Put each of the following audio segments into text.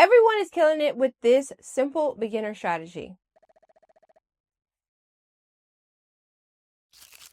Everyone is killing it with this simple beginner strategy.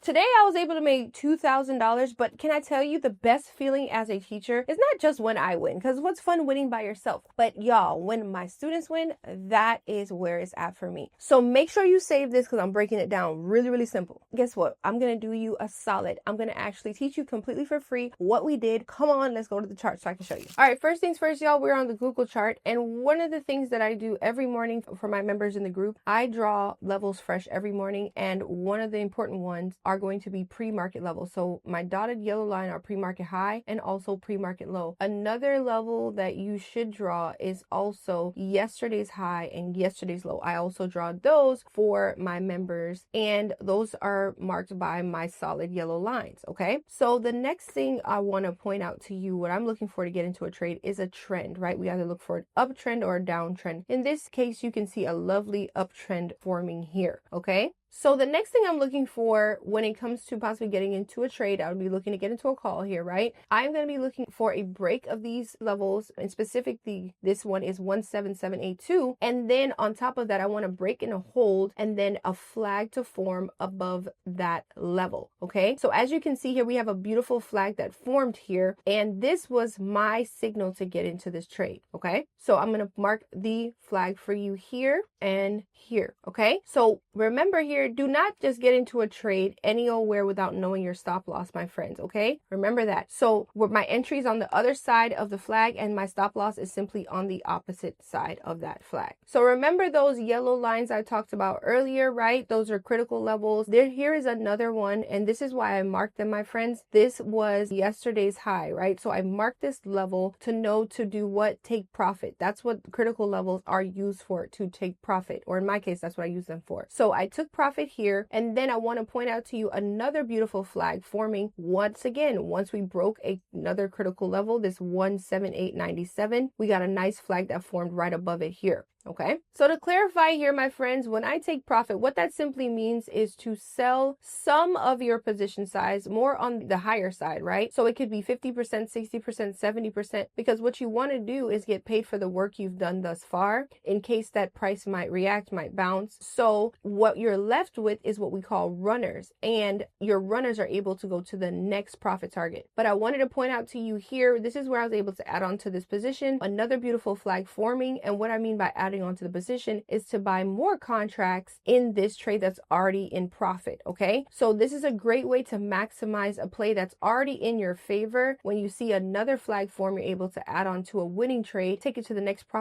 Today I was able to make $2,000, but can I tell you the best feeling as a teacher is not just when I win, because what's fun winning by yourself, but y'all, when my students win, that is where it's at for me. So make sure you save this because I'm breaking it down really, really simple. Guess what? I'm going to do you a solid. I'm going to actually teach you completely for free what we did. Come on, let's go to the chart so I can show you. All right, first things first, y'all, we're on the Google chart. And one of the things that I do every morning for my members in the group, I draw levels fresh every morning. And one of the important ones are going to be pre-market levels. So my dotted yellow line are pre-market high and also pre-market low. Another level that you should draw is also yesterday's high and yesterday's low. I also draw those for my members, and those are marked by my solid yellow lines. Okay, so the next thing I want to point out to you, what I'm looking for to get into a trade is a trend, right? We either look for an uptrend or a downtrend. In this case, you can see a lovely uptrend forming here. Okay, so the next thing I'm looking for when it comes to possibly getting into a trade, I would be looking to get into a call here, right? I'm going to be looking for a break of these levels, and specifically this one is 17782. And then on top of that, I want to break and a hold and then a flag to form above that level. Okay, so as you can see here, we have a beautiful flag that formed here, and this was my signal to get into this trade. Okay, so I'm going to mark the flag for you here and here. Okay, so remember here, do not just get into a trade anywhere without knowing your stop loss, my friends. Okay, remember that. So where my entry is on the other side of the flag and my stop loss is simply on the opposite side of that flag. So remember those yellow lines I talked about earlier, right? Those are critical levels. Here is another one, and this is why I marked them, my friends. This was yesterday's high, right? So I marked this level to know to do what? Take profit. That's what critical levels are used for, to take profit, or in my case, that's what I use them for. So I took profit here, and then I want to point out to you another beautiful flag forming once again. Once we broke another critical level, this 178.97, we got a nice flag that formed right above it here. Okay, so to clarify here, my friends, when I take profit, what that simply means is to sell some of your position size more on the higher side, right? So it could be 50%, 60%, 70%, because what you want to do is get paid for the work you've done thus far in case that price might react, might bounce. So what you're left with is what we call runners, and your runners are able to go to the next profit target. But I wanted to point out to you here, this is where I was able to add on to this position, another beautiful flag forming. And what I mean by adding onto the position is to buy more contracts in this trade that's already in profit. Okay, so this is a great way to maximize a play that's already in your favor. When you see another flag form, you're able to add on to a winning trade, take it to the next profit